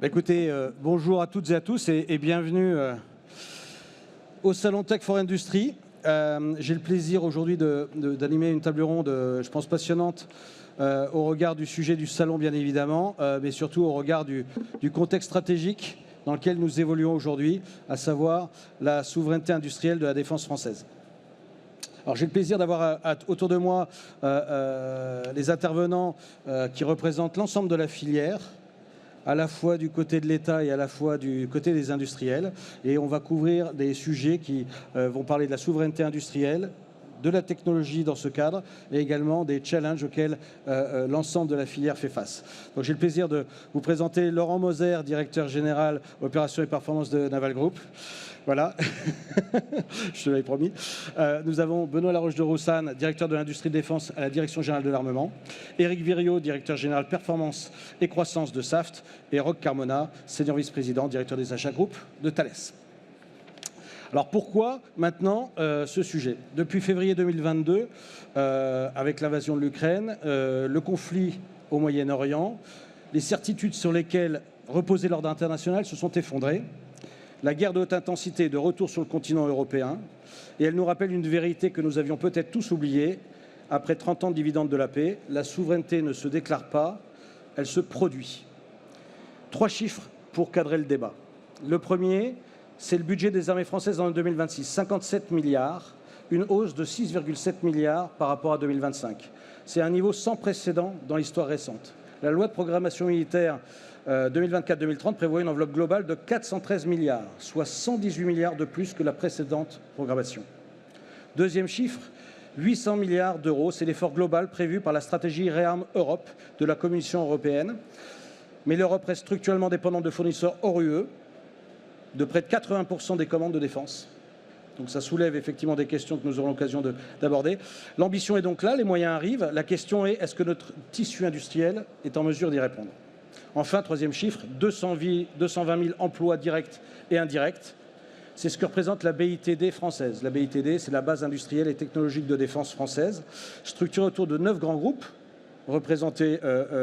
Écoutez, bonjour à toutes et à tous et bienvenue au Salon Tech for Industry. J'ai le plaisir aujourd'hui d'animer une table ronde, je pense, passionnante au regard du sujet du salon, bien évidemment, mais surtout au regard du contexte stratégique dans lequel nous évoluons aujourd'hui, à savoir la souveraineté industrielle de la défense française. Alors j'ai le plaisir d'avoir autour de moi les intervenants qui représentent l'ensemble de la filière, à la fois du côté de l'État et à la fois du côté des industriels. Et on va couvrir des sujets qui vont parler de la souveraineté industrielle, de la technologie dans ce cadre, et également des challenges auxquels l'ensemble de la filière fait face. Donc j'ai le plaisir de vous présenter Laurent Moser, directeur général opérations et performances de Naval Group. Voilà, je te l'avais promis. Nous avons Benoît Laroche de Roussanne, directeur de l'industrie de défense à la Direction générale de l'armement. Éric Viriot, directeur général performance et croissance de Saft. Et Roch Carmona, senior vice-président, directeur des achats groupe de Thales. Alors pourquoi maintenant ce sujet? Depuis février 2022, avec l'invasion de l'Ukraine, le conflit au Moyen-Orient, les certitudes sur lesquelles reposait l'ordre international se sont effondrées. La guerre de haute intensité est de retour sur le continent européen et elle nous rappelle une vérité que nous avions peut-être tous oubliée. Après 30 ans de dividendes de la paix, la souveraineté ne se déclare pas, elle se produit. 3 chiffres pour cadrer le débat. Le premier, c'est le budget des armées françaises en 2026, 57 milliards, une hausse de 6,7 milliards par rapport à 2025. C'est un niveau sans précédent dans l'histoire récente. La loi de programmation militaire 2024-2030 prévoit une enveloppe globale de 413 milliards, soit 118 milliards de plus que la précédente programmation. Deuxième chiffre, 800 milliards d'euros, c'est l'effort global prévu par la stratégie Réarme Europe de la Commission européenne. Mais l'Europe reste structurellement dépendante de fournisseurs hors UE, de près de 80% des commandes de défense. Donc ça soulève effectivement des questions que nous aurons l'occasion d'aborder. L'ambition est donc là, les moyens arrivent. La question est, est-ce que notre tissu industriel est en mesure d'y répondre? Enfin, troisième chiffre, 220 000 emplois directs et indirects. C'est ce que représente la BITD française. La BITD, c'est la base industrielle et technologique de défense française, structurée autour de 9 grands groupes, représentés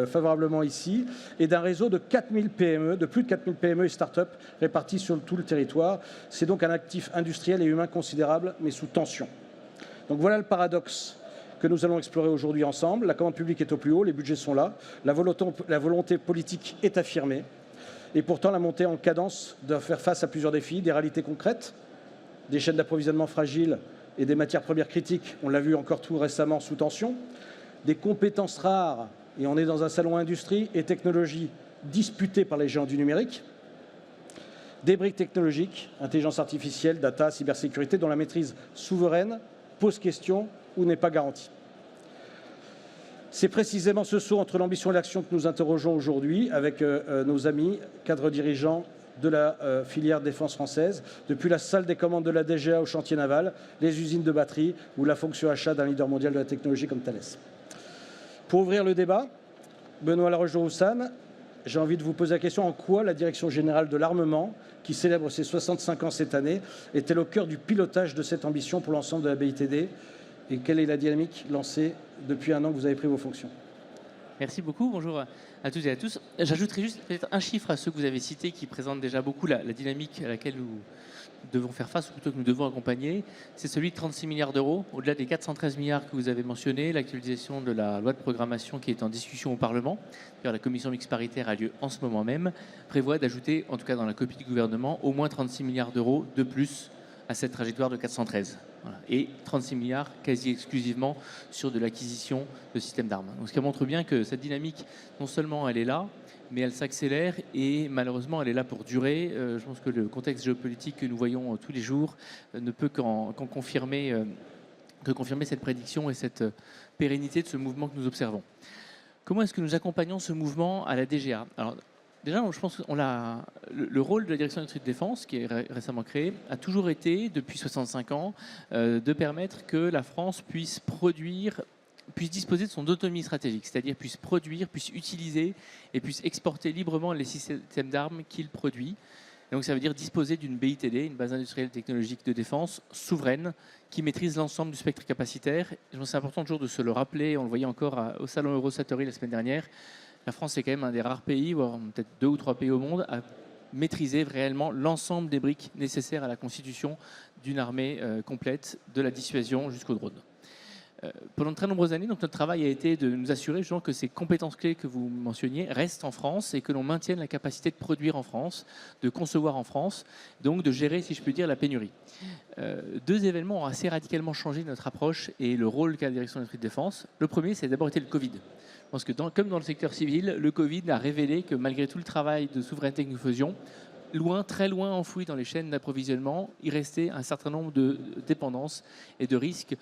favorablement ici, et d'un réseau de 4000 PME, de plus de 4000 PME et start-up répartis sur tout le territoire. C'est donc un actif industriel et humain considérable, mais sous tension. Donc voilà le paradoxe que nous allons explorer aujourd'hui ensemble. La commande publique est au plus haut, les budgets sont là, la volonté politique est affirmée, et pourtant la montée en cadence doit faire face à plusieurs défis, des réalités concrètes, des chaînes d'approvisionnement fragiles et des matières premières critiques, on l'a vu encore tout récemment, sous tension, des compétences rares, et on est dans un salon industrie et technologie disputé par les géants du numérique, des briques technologiques, intelligence artificielle, data, cybersécurité, dont la maîtrise souveraine pose question ou n'est pas garantie. C'est précisément ce saut entre l'ambition et l'action que nous interrogeons aujourd'hui avec nos amis cadres dirigeants de la filière défense française, depuis la salle des commandes de la DGA au chantier naval, les usines de batterie ou la fonction achat d'un leader mondial de la technologie comme Thales. Pour ouvrir le débat, Benoît Laroche de Roussanne, j'ai envie de vous poser la question en quoi la Direction générale de l'armement, qui célèbre ses 65 ans cette année, est-elle au cœur du pilotage de cette ambition pour l'ensemble de la BITD et quelle est la dynamique lancée depuis un an que vous avez pris vos fonctions? Merci beaucoup, bonjour à toutes et à tous. J'ajouterai juste peut-être un chiffre à ceux que vous avez cités qui présentent déjà beaucoup la dynamique à laquelle nous devons faire face, ou plutôt que nous devons accompagner. C'est celui de 36 milliards d'euros, au-delà des 413 milliards que vous avez mentionnés, l'actualisation de la loi de programmation qui est en discussion au Parlement. La commission mixte paritaire a lieu en ce moment même, prévoit d'ajouter, en tout cas dans la copie du gouvernement, au moins 36 milliards d'euros de plus à cette trajectoire de 413. Voilà. Et 36 milliards quasi exclusivement sur de l'acquisition de systèmes d'armes. Donc, ce qui montre bien que cette dynamique, non seulement elle est là, mais elle s'accélère et malheureusement elle est là pour durer. Je pense que le contexte géopolitique que nous voyons tous les jours ne peut qu'en confirmer, cette prédiction et cette pérennité de ce mouvement que nous observons. Comment est-ce que nous accompagnons ce mouvement à la DGA? Alors, déjà, je pense que le rôle de la Direction d'industrie de défense, qui est récemment créée, a toujours été, depuis 65 ans, de permettre que la France puisse disposer de son autonomie stratégique, c'est-à-dire puisse produire, puisse utiliser et puisse exporter librement les systèmes d'armes qu'il produit. Et donc ça veut dire disposer d'une BITD, une base industrielle technologique de défense souveraine, qui maîtrise l'ensemble du spectre capacitaire. Je pense que c'est important toujours de se le rappeler, on le voyait encore au salon Eurosatory la semaine dernière. La France est quand même un des rares pays, voire peut-être 2 ou 3 pays au monde, à maîtriser réellement l'ensemble des briques nécessaires à la constitution d'une armée complète, de la dissuasion jusqu'au drone. Pendant de très nombreuses années, donc, notre travail a été de nous assurer justement que ces compétences clés que vous mentionniez restent en France et que l'on maintienne la capacité de produire en France, de concevoir en France, donc de gérer, si je puis dire, la pénurie. 2 événements ont assez radicalement changé notre approche et le rôle qu'a la direction de l'industrie de défense. Le premier, c'est d'abord été le Covid. Je pense que comme dans le secteur civil, le Covid a révélé que malgré tout le travail de souveraineté que nous faisions, loin, très loin enfoui dans les chaînes d'approvisionnement, il restait un certain nombre de dépendances et de risques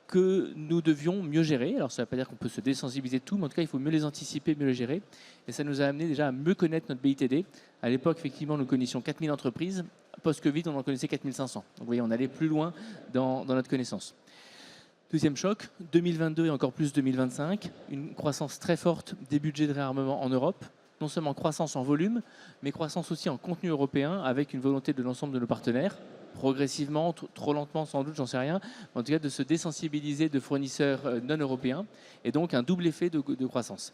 que nous devions mieux gérer. Alors ça ne veut pas dire qu'on peut se désensibiliser de tout, mais en tout cas il faut mieux les anticiper, mieux les gérer. Et ça nous a amené déjà à mieux connaître notre BITD. À l'époque, effectivement, nous connaissions 4000 entreprises. Post-Covid, on en connaissait 4500. Donc vous voyez, on allait plus loin dans notre connaissance. Deuxième choc, 2022 et encore plus 2025, une croissance très forte des budgets de réarmement en Europe. Non seulement croissance en volume, mais croissance aussi en contenu européen, avec une volonté de l'ensemble de nos partenaires, progressivement, trop lentement sans doute, j'en sais rien, mais en tout cas de se désensibiliser de fournisseurs non européens, et donc un double effet de croissance.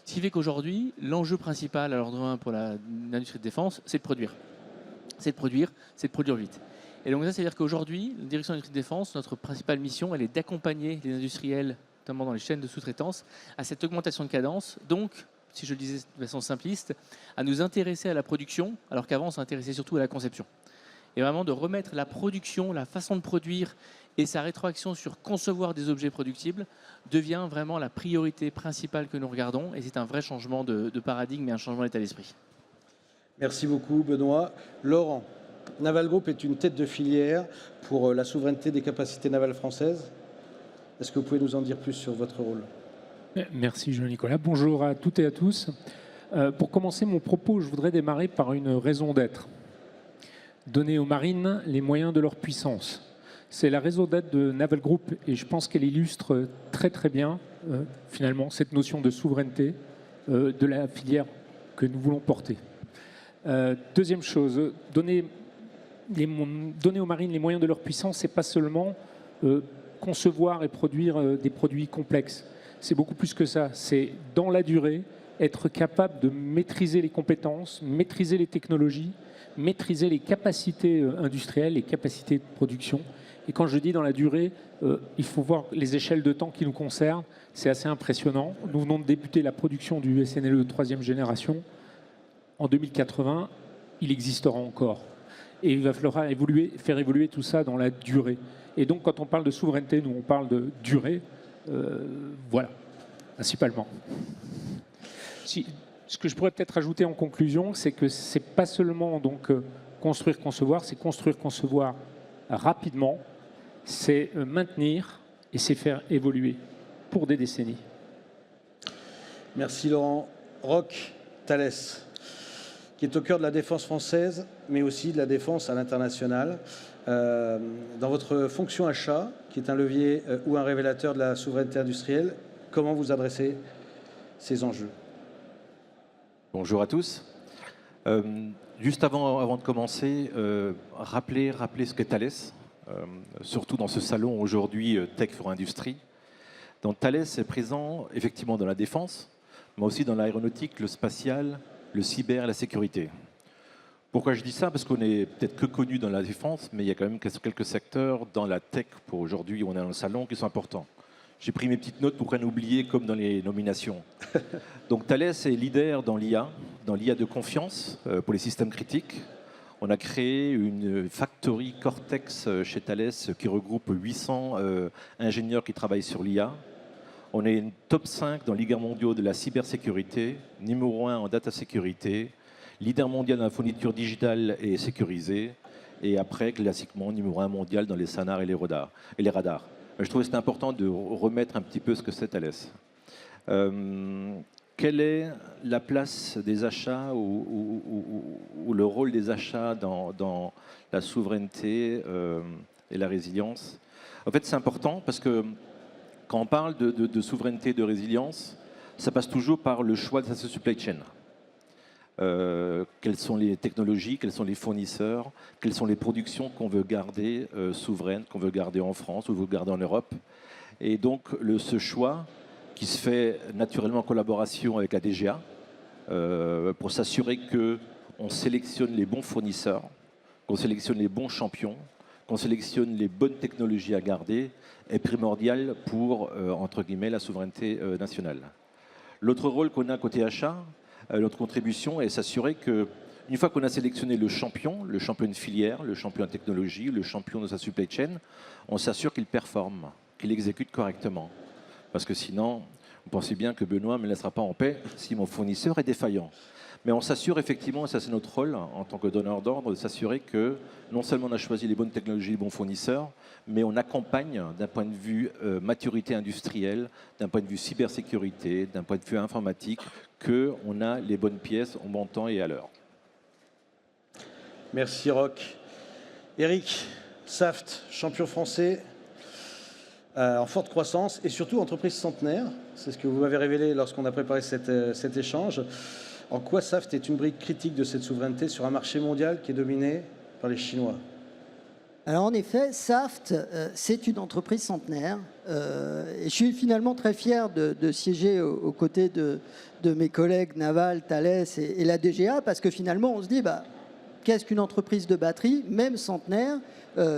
Ce qui fait qu'aujourd'hui, l'enjeu principal à l'ordre 1 pour l'industrie de défense, c'est de produire. C'est de produire vite. Et donc ça, c'est-à-dire qu'aujourd'hui, la direction de l'industrie de défense, notre principale mission, elle est d'accompagner les industriels, notamment dans les chaînes de sous-traitance, à cette augmentation de cadence, donc, si je le disais de façon simpliste, à nous intéresser à la production, alors qu'avant, on s'intéressait surtout à la conception. Et vraiment de remettre la production, la façon de produire et sa rétroaction sur concevoir des objets productibles devient vraiment la priorité principale que nous regardons. Et c'est un vrai changement de paradigme et un changement d'état d'esprit. Merci beaucoup, Benoît. Laurent, Naval Group est une tête de filière pour la souveraineté des capacités navales françaises. Est-ce que vous pouvez nous en dire plus sur votre rôle? Merci Jean-Nicolas. Bonjour à toutes et à tous. Pour commencer mon propos, je voudrais démarrer par une raison d'être. Donner aux marines les moyens de leur puissance. C'est la raison d'être de Naval Group et je pense qu'elle illustre très très bien finalement cette notion de souveraineté de la filière que nous voulons porter. Deuxième chose, donner aux marines les moyens de leur puissance, c'est pas seulement concevoir et produire des produits complexes. C'est beaucoup plus que ça. C'est dans la durée être capable de maîtriser les compétences, maîtriser les technologies, maîtriser les capacités industrielles, les capacités de production. Et quand je dis dans la durée, il faut voir les échelles de temps qui nous concernent. C'est assez impressionnant. Nous venons de débuter la production du SNLE de 3e génération. En 2080, il existera encore. Et il va falloir faire évoluer tout ça dans la durée. Et donc, quand on parle de souveraineté, nous, on parle de durée. Voilà, principalement. Ce que je pourrais peut-être ajouter en conclusion, c'est que ce n'est pas seulement donc, construire, concevoir, c'est construire, concevoir rapidement, c'est maintenir et c'est faire évoluer pour des décennies. Merci Laurent. Roch, Thales, qui est au cœur de la défense française, mais aussi de la défense à l'international. Dans votre fonction achat, qui est un levier ou un révélateur de la souveraineté industrielle, comment vous adressez ces enjeux? Bonjour à tous. Juste avant de commencer, rappeler ce qu'est Thales, surtout dans ce salon aujourd'hui Tech for Industry. Donc Thales est présent effectivement dans la défense, mais aussi dans l'aéronautique, le spatial, le cyber et la sécurité. Pourquoi je dis ça? Parce qu'on est peut-être que connu dans la défense, mais il y a quand même quelques secteurs dans la tech pour aujourd'hui où on est dans le salon qui sont importants. J'ai pris mes petites notes pour rien oublier, comme dans les nominations. Donc Thales est leader dans l'IA de confiance pour les systèmes critiques. On a créé une factory Cortex chez Thales qui regroupe 800 ingénieurs qui travaillent sur l'IA. On est une top 5 dans les leaders mondiaux de la cybersécurité, numéro 1 en data sécurité, leader mondial dans la fourniture digitale et sécurisée, et après, classiquement, numéro 1 mondial dans les sonars et les radars. Je trouvais que c'était important de remettre un petit peu ce que c'est Thales. Quelle est la place des achats ou le rôle des achats dans la souveraineté et la résilience? En fait, c'est important parce que quand on parle de souveraineté et de résilience, ça passe toujours par le choix de sa supply chain. Quelles sont les technologies, quels sont les fournisseurs, quelles sont les productions qu'on veut garder souveraines, qu'on veut garder en France ou qu'on veut garder en Europe. Et donc ce choix qui se fait naturellement en collaboration avec la DGA pour s'assurer qu'on sélectionne les bons fournisseurs, qu'on sélectionne les bons champions, qu'on sélectionne les bonnes technologies à garder est primordial pour, entre guillemets, la souveraineté nationale. L'autre rôle qu'on a côté achat, notre contribution est s'assurer qu'une fois qu'on a sélectionné le champion de filière, le champion en technologie, le champion de sa supply chain, on s'assure qu'il performe, qu'il exécute correctement. Parce que sinon, vous pensez bien que Benoît ne me laissera pas en paix si mon fournisseur est défaillant. Mais on s'assure effectivement, et ça c'est notre rôle en tant que donneur d'ordre, de s'assurer que non seulement on a choisi les bonnes technologies, les bons fournisseurs, mais on accompagne d'un point de vue maturité industrielle, d'un point de vue cybersécurité, d'un point de vue informatique, qu'on a les bonnes pièces au bon temps et à l'heure. Merci Roch. Eric, Saft, champion français en forte croissance et surtout entreprise centenaire. C'est ce que vous m'avez révélé lorsqu'on a préparé cet échange. En quoi Saft est une brique critique de cette souveraineté sur un marché mondial qui est dominé par les Chinois? Alors en effet, Saft, c'est une entreprise centenaire. Et je suis finalement très fier de siéger aux côtés de mes collègues Naval, Thales et la DGA, parce que finalement on se dit, qu'est-ce qu'une entreprise de batterie, même centenaire,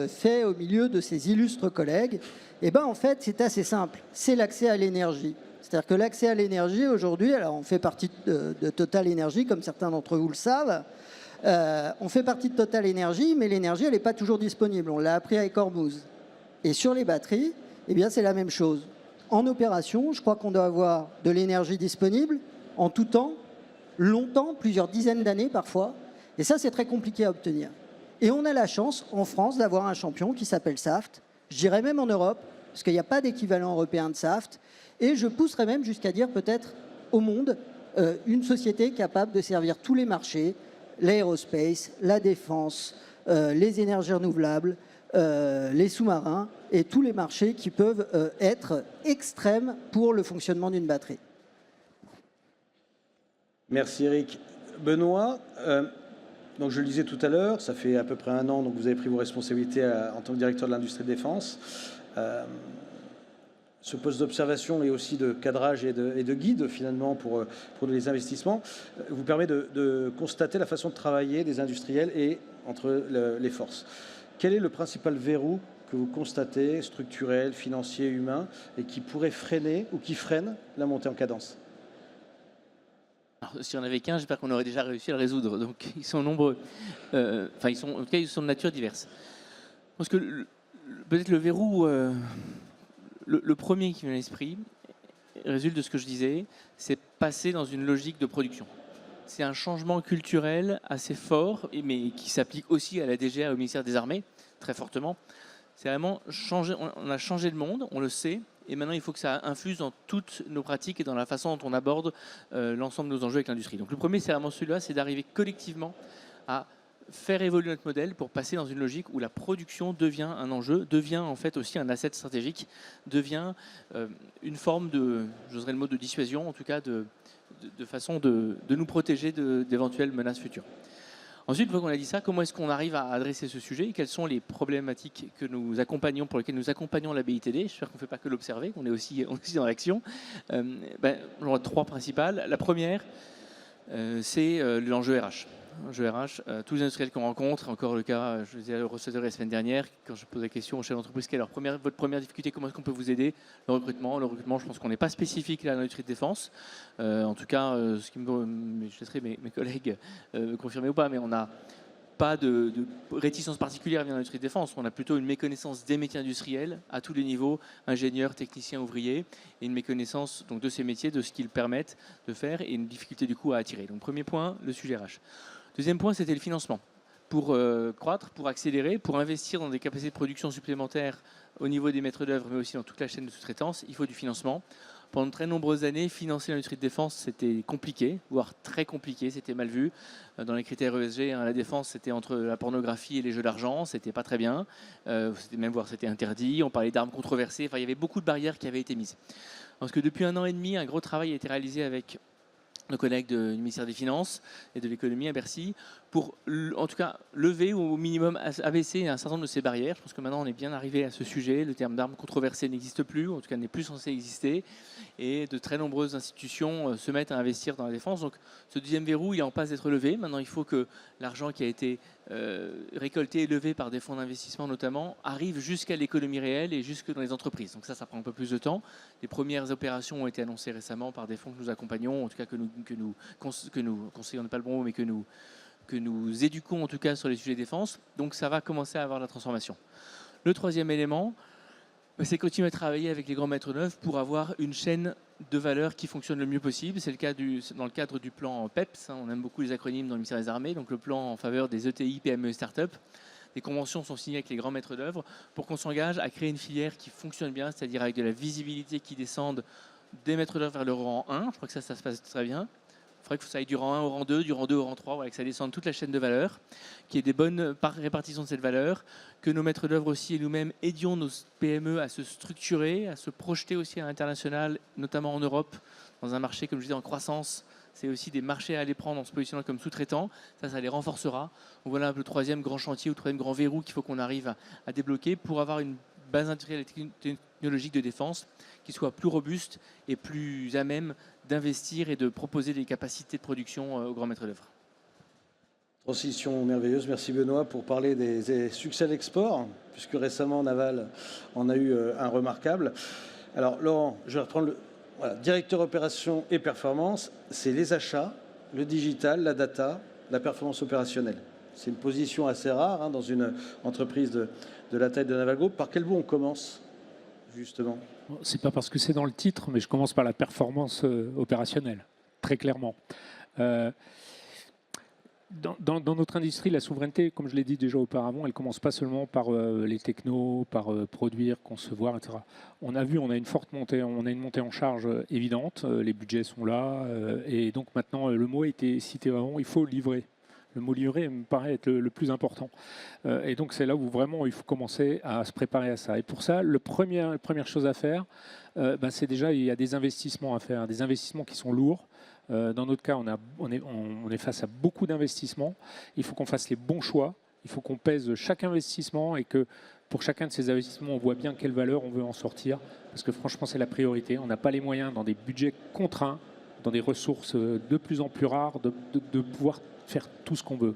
fait au milieu de ses illustres collègues? Et bien en fait, c'est assez simple, c'est l'accès à l'énergie. C'est-à-dire que l'accès à l'énergie aujourd'hui, alors on fait partie de Total Energy, comme certains d'entre vous le savent, on fait partie de Total Energy, mais l'énergie, elle n'est pas toujours disponible. On l'a appris avec Hormuz. Et sur les batteries, eh bien, c'est la même chose. En opération, je crois qu'on doit avoir de l'énergie disponible en tout temps, longtemps, plusieurs dizaines d'années parfois. Et ça, c'est très compliqué à obtenir. Et on a la chance, en France, d'avoir un champion qui s'appelle Saft. Je dirais même en Europe, parce qu'il n'y a pas d'équivalent européen de Saft. Et je pousserais même jusqu'à dire peut-être au monde une société capable de servir tous les marchés, l'aérospace, la défense, les énergies renouvelables, les sous-marins et tous les marchés qui peuvent être extrêmes pour le fonctionnement d'une batterie. Merci Eric. Benoît, donc je le disais tout à l'heure, ça fait à peu près 1 an donc vous avez pris vos responsabilités en tant que directeur de l'industrie de défense. Ce poste d'observation et aussi de cadrage et de guide finalement pour les investissements vous permet de constater la façon de travailler des industriels et entre les forces. Quel est le principal verrou que vous constatez, structurel, financier, humain, et qui pourrait freiner ou qui freine la montée en cadence? Alors, s'il y en avait qu'un, j'espère qu'on aurait déjà réussi à le résoudre. Donc ils sont nombreux. Enfin, en tout cas, ils sont de nature diverse. Parce que peut-être le verrou... Le premier qui me vient à l'esprit résulte de ce que je disais, c'est passer dans une logique de production. C'est un changement culturel assez fort, mais qui s'applique aussi à la DGA et au ministère des Armées, très fortement. C'est vraiment changer, on a changé le monde, on le sait, et maintenant il faut que ça infuse dans toutes nos pratiques et dans la façon dont on aborde l'ensemble de nos enjeux avec l'industrie. Donc le premier, c'est vraiment celui-là, c'est d'arriver collectivement à faire évoluer notre modèle pour passer dans une logique où la production devient un enjeu, devient en fait aussi un asset stratégique, devient une forme de, j'oserais le mot de dissuasion, en tout cas de façon de nous protéger d'éventuelles menaces futures. Ensuite, une fois qu'on a dit ça, comment est-ce qu'on arrive à adresser ce sujet? Quelles sont les problématiques que nous accompagnons, pour lesquelles nous accompagnons la BITD? J'espère qu'on ne fait pas que l'observer, qu'on est aussi dans l'action. J'en ai 3 principales. La première, c'est l'enjeu RH. Enjeu RH, tous les industriels qu'on rencontre, encore le cas, je disais à l'Eurostar la semaine dernière, quand je pose la question aux chefs d'entreprise, quelle est votre première difficulté, comment est-ce qu'on peut vous aider? Le recrutement, je pense qu'on n'est pas spécifique là à l'industrie de défense. En tout cas, je laisserai mes collègues me confirmer ou pas, mais on n'a pas de réticence particulière vers l'industrie de défense. On a plutôt une méconnaissance des métiers industriels à tous les niveaux, ingénieurs, techniciens, ouvriers, et une méconnaissance donc, de ces métiers, de ce qu'ils permettent de faire, et une difficulté du coup à attirer. Donc premier point, le sujet RH. Deuxième point, c'était le financement. Pour croître, pour accélérer, pour investir dans des capacités de production supplémentaires au niveau des maîtres d'œuvre, mais aussi dans toute la chaîne de sous-traitance, il faut du financement. Pendant de très nombreuses années, financer l'industrie de défense, c'était compliqué, voire très compliqué, c'était mal vu. Dans les critères ESG, la défense, c'était entre la pornographie et les jeux d'argent, c'était pas très bien. C'était interdit, on parlait d'armes controversées, enfin, il y avait beaucoup de barrières qui avaient été mises. Parce que depuis 1 an et demi, un gros travail a été réalisé avec nos collègues du ministère des Finances et de l'économie à Bercy pour, en tout cas, lever ou au minimum abaisser un certain nombre de ces barrières. Je pense que maintenant, on est bien arrivé à ce sujet. Le terme d'armes controversées n'existe plus, en tout cas n'est plus censé exister. Et de très nombreuses institutions se mettent à investir dans la défense. Donc ce deuxième verrou, il est en passe d'être levé. Maintenant, il faut que l'argent qui a été récolté et levé par des fonds d'investissement notamment arrive jusqu'à l'économie réelle et jusque dans les entreprises. Donc ça prend un peu plus de temps. Les premières opérations ont été annoncées récemment par des fonds que nous accompagnons, en tout cas que nous conseillons, n'est pas le bon mot, mais que nous éduquons en tout cas sur les sujets de défense. Donc ça va commencer à avoir la transformation. Le troisième élément, c'est continuer à travailler avec les grands maîtres d'œuvre pour avoir une chaîne de valeur qui fonctionne le mieux possible. C'est le cas dans le cadre du plan PEPS. On aime beaucoup les acronymes dans le ministère des Armées. Donc le plan en faveur des ETI, PME et start-up. Des conventions sont signées avec les grands maîtres d'œuvre pour qu'on s'engage à créer une filière qui fonctionne bien, c'est-à-dire avec de la visibilité qui descende des maîtres d'œuvre vers le rang 1. Je crois que ça se passe très bien. Il faudrait que ça aille du rang 1 au rang 2, du rang 2 au rang 3, voilà, que ça descende toute la chaîne de valeur, qu'il y ait des bonnes répartitions de cette valeur, que nos maîtres d'œuvre aussi et nous-mêmes aidions nos PME à se structurer, à se projeter aussi à l'international, notamment en Europe, dans un marché, comme je disais, en croissance. C'est aussi des marchés à aller prendre en se positionnant comme sous-traitants. Ça les renforcera. Donc voilà un peu le troisième grand chantier ou le troisième grand verrou qu'il faut qu'on arrive à débloquer pour avoir une base industrielle et technologique de défense qui soit plus robuste et plus à même d'investir et de proposer des capacités de production aux grands maîtres d'œuvre. Transition merveilleuse. Merci Benoît pour parler des succès d'export, puisque récemment Naval en a eu un remarquable. Alors Laurent, je vais reprendre directeur opération et performance, c'est les achats, le digital, la data, la performance opérationnelle. C'est une position assez rare dans une entreprise de la taille de Naval Group. Par quel bout on commence, justement? C'est pas parce que c'est dans le titre, mais je commence par la performance opérationnelle, très clairement. Dans notre industrie, la souveraineté, comme je l'ai dit déjà auparavant, elle commence pas seulement par les technos, par produire, concevoir, etc. On a une forte montée, on a une montée en charge évidente, les budgets sont là, et donc maintenant, le mot a été cité avant, il faut livrer. Le mot livrer me paraît être le plus important. Et donc c'est là où vraiment il faut commencer à se préparer à ça. Et pour ça, la première chose à faire, c'est déjà, il y a des investissements à faire, des investissements qui sont lourds. Dans notre cas, on est face à beaucoup d'investissements. Il faut qu'on fasse les bons choix. Il faut qu'on pèse chaque investissement et que pour chacun de ces investissements, on voit bien quelle valeur on veut en sortir. Parce que franchement, c'est la priorité. On n'a pas les moyens, dans des budgets contraints, dans des ressources de plus en plus rares, de pouvoir faire tout ce qu'on veut.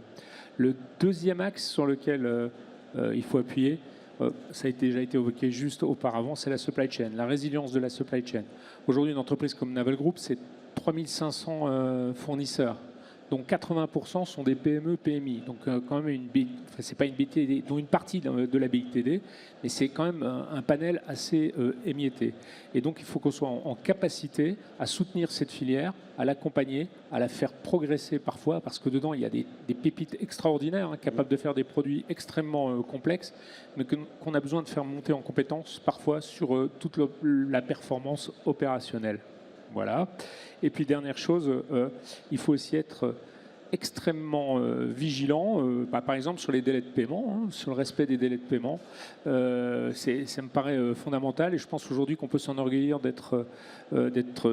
Le deuxième axe sur lequel il faut appuyer, ça a déjà été évoqué juste auparavant, c'est la supply chain, la résilience de la supply chain. Aujourd'hui, une entreprise comme Naval Group, c'est 3500 fournisseurs, dont 80% sont des PME, PMI. Donc quand même c'est pas une BITD, dont une partie de la BITD, mais c'est quand même un panel assez émietté. Et donc il faut qu'on soit en capacité à soutenir cette filière, à l'accompagner, à la faire progresser parfois, parce que dedans il y a des pépites extraordinaires, capables de faire des produits extrêmement complexes, mais qu'on a besoin de faire monter en compétences parfois sur toute la performance opérationnelle. Voilà. Et puis dernière chose, il faut aussi être extrêmement vigilant, par exemple sur les délais de paiement, sur le respect des délais de paiement. Ça me paraît fondamental et je pense aujourd'hui qu'on peut s'enorgueillir d'être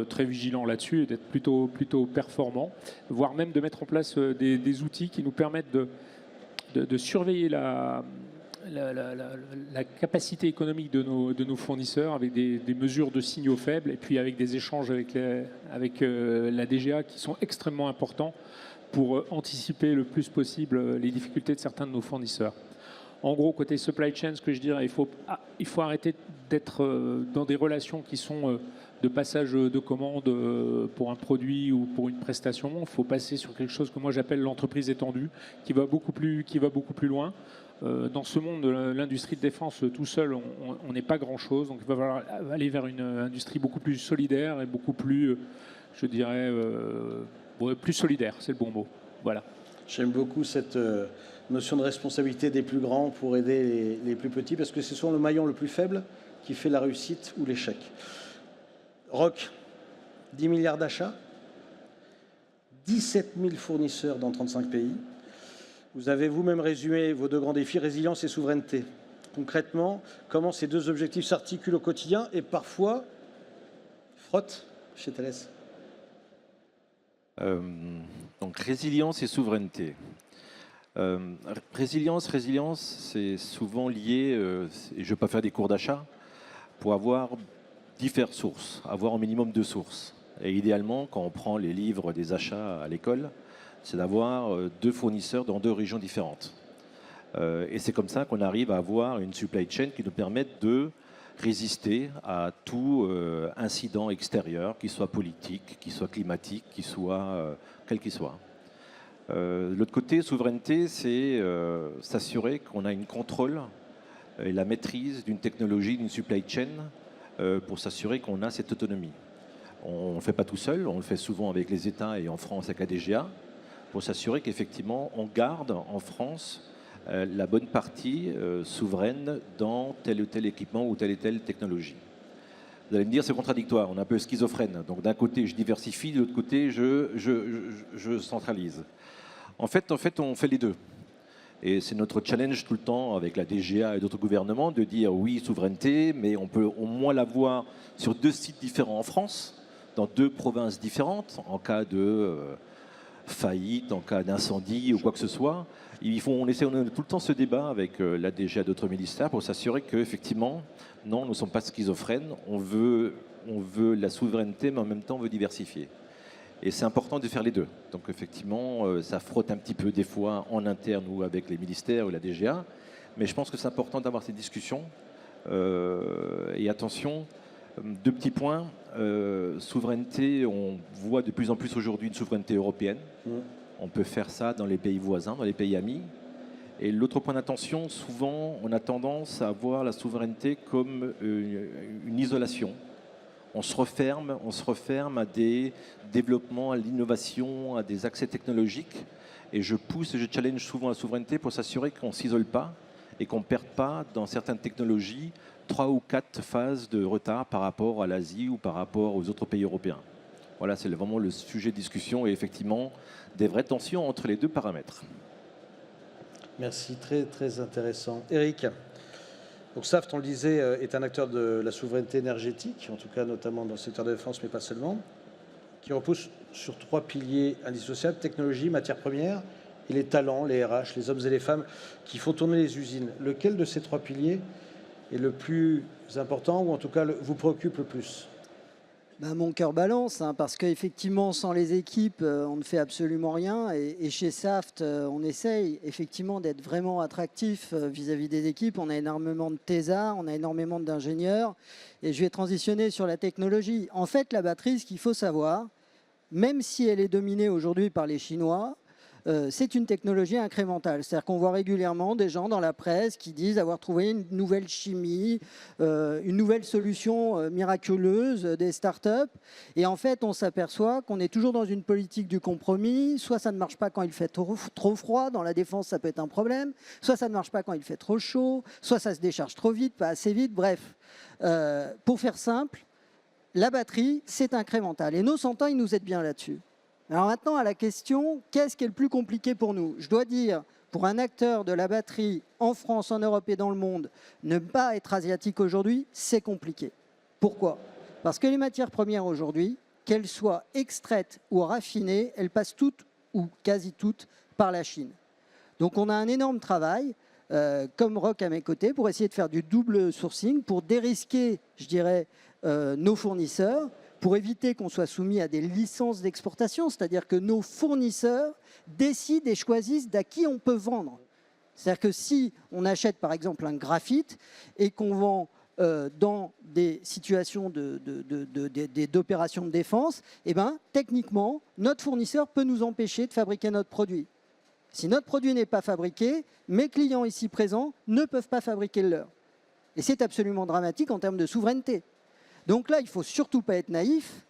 très vigilant là-dessus et d'être plutôt performant, voire même de mettre en place des outils qui nous permettent de surveiller la capacité économique de nos fournisseurs avec des mesures de signaux faibles et puis avec des échanges avec la DGA qui sont extrêmement importants pour anticiper le plus possible les difficultés de certains de nos fournisseurs. En gros, côté supply chain, ce que je dirais, il faut arrêter d'être dans des relations qui sont de passage de commande pour un produit ou pour une prestation. Il faut passer sur quelque chose que moi j'appelle l'entreprise étendue, qui va beaucoup plus loin. Dans ce monde de l'industrie de défense, tout seul, on n'est pas grand-chose. Donc il va falloir aller vers une industrie beaucoup plus solidaire et beaucoup plus, je dirais, plus solidaire, c'est le bon mot. Voilà. J'aime beaucoup cette notion de responsabilité des plus grands pour aider les plus petits, parce que c'est souvent le maillon le plus faible qui fait la réussite ou l'échec. Roch, 10 milliards d'achats, 17 000 fournisseurs dans 35 pays. Vous avez vous-même résumé vos deux grands défis, résilience et souveraineté. Concrètement, comment ces deux objectifs s'articulent au quotidien et parfois frottent chez Thales? Donc résilience et souveraineté. Résilience, c'est souvent lié, et je ne vais pas faire des cours d'achat, pour avoir diverses sources, avoir au minimum 2 sources. Et idéalement, quand on prend les livres des achats à l'école, c'est d'avoir 2 fournisseurs dans 2 régions différentes. Et c'est comme ça qu'on arrive à avoir une supply chain qui nous permette de résister à tout incident extérieur, qu'il soit politique, qu'il soit climatique, qu'il soit quel qu'il soit. L'autre côté, souveraineté, c'est s'assurer qu'on a une contrôle et la maîtrise d'une technologie, d'une supply chain, pour s'assurer qu'on a cette autonomie. On ne le fait pas tout seul, on le fait souvent avec les États et en France avec la DGA, pour s'assurer qu'effectivement on garde en France la bonne partie souveraine dans tel ou tel équipement ou telle technologie. Vous allez me dire c'est contradictoire, on est un peu schizophrène. Donc d'un côté je diversifie, de l'autre côté je centralise. En fait on fait les deux. Et c'est notre challenge tout le temps avec la DGA et d'autres gouvernements de dire oui, souveraineté, mais on peut au moins l'avoir sur 2 sites différents en France, dans 2 provinces différentes, en cas de faillite, en cas d'incendie ou quoi que ce soit. On essaie tout le temps ce débat avec la DGA et d'autres ministères pour s'assurer qu'effectivement, non, nous ne sommes pas schizophrènes, on veut la souveraineté, mais en même temps on veut diversifier. Et c'est important de faire les deux. Donc effectivement, ça frotte un petit peu des fois en interne ou avec les ministères ou la DGA. Mais je pense que c'est important d'avoir ces discussions. Et attention, 2 petits points. Souveraineté, on voit de plus en plus aujourd'hui une souveraineté européenne. On peut faire ça dans les pays voisins, dans les pays amis. Et l'autre point d'attention, souvent, on a tendance à voir la souveraineté comme une isolation. On se referme à des développements, à l'innovation, à des accès technologiques. Et je pousse et je challenge souvent la souveraineté pour s'assurer qu'on ne s'isole pas et qu'on ne perde pas dans certaines technologies 3 ou 4 phases de retard par rapport à l'Asie ou par rapport aux autres pays européens. Voilà, c'est vraiment le sujet de discussion et effectivement des vraies tensions entre les 2 paramètres. Merci, très, très intéressant. Eric, donc Saft, on le disait, est un acteur de la souveraineté énergétique, en tout cas notamment dans le secteur de la défense, mais pas seulement, qui repose sur 3 piliers indissociables, technologie, matières premières et les talents, les RH, les hommes et les femmes qui font tourner les usines. Lequel de ces 3 piliers est le plus important ou en tout cas vous préoccupe le plus ? Mon cœur balance, parce qu'effectivement, sans les équipes, on ne fait absolument rien. Et chez Saft, on essaye effectivement d'être vraiment attractif vis-à-vis des équipes. On a énormément de thésards, on a énormément d'ingénieurs. Et je vais transitionner sur la technologie. En fait, la batterie, ce qu'il faut savoir, même si elle est dominée aujourd'hui par les Chinois, c'est une technologie incrémentale. C'est-à-dire qu'on voit régulièrement des gens dans la presse qui disent avoir trouvé une nouvelle chimie, une nouvelle solution miraculeuse des startups. Et en fait, on s'aperçoit qu'on est toujours dans une politique du compromis. Soit ça ne marche pas quand il fait trop froid. Dans la défense, ça peut être un problème. Soit ça ne marche pas quand il fait trop chaud. Soit ça se décharge trop vite, pas assez vite. Bref, pour faire simple, la batterie, c'est incrémental. Et nos 100 ans, ils nous aident bien là-dessus. Alors maintenant, à la question, qu'est-ce qui est le plus compliqué pour nous ? Je dois dire, pour un acteur de la batterie en France, en Europe et dans le monde, ne pas être asiatique aujourd'hui, c'est compliqué. Pourquoi ? Parce que les matières premières aujourd'hui, qu'elles soient extraites ou raffinées, elles passent toutes ou quasi toutes par la Chine. Donc on a un énorme travail, comme Roch à mes côtés, pour essayer de faire du double sourcing, pour dérisquer, je dirais, nos fournisseurs, pour éviter qu'on soit soumis à des licences d'exportation, c'est-à-dire que nos fournisseurs décident et choisissent d'à qui on peut vendre. C'est-à-dire que si on achète par exemple un graphite et qu'on vend dans des situations d'opérations de défense, eh ben, techniquement, notre fournisseur peut nous empêcher de fabriquer notre produit. Si notre produit n'est pas fabriqué, mes clients ici présents ne peuvent pas fabriquer le leur. Et c'est absolument dramatique en termes de souveraineté. Donc là, il ne faut surtout pas être naïf,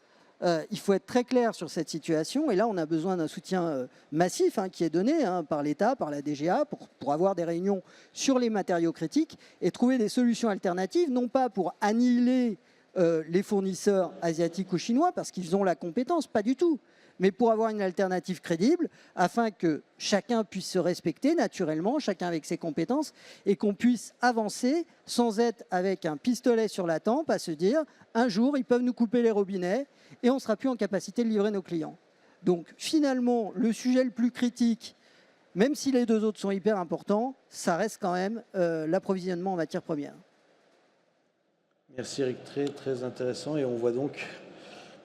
il faut être très clair sur cette situation. Et là, on a besoin d'un soutien massif qui est donné par l'État, par la DGA, pour avoir des réunions sur les matériaux critiques et trouver des solutions alternatives, non pas pour annihiler les fournisseurs asiatiques ou chinois, parce qu'ils ont la compétence, pas du tout, mais pour avoir une alternative crédible, afin que chacun puisse se respecter naturellement, chacun avec ses compétences, et qu'on puisse avancer sans être avec un pistolet sur la tempe, à se dire, un jour, ils peuvent nous couper les robinets, et on ne sera plus en capacité de livrer nos clients. Donc finalement, le sujet le plus critique, Même si les deux autres sont hyper importants, ça reste quand même l'approvisionnement en matières premières. Merci Eric, très, très intéressant. Et on voit donc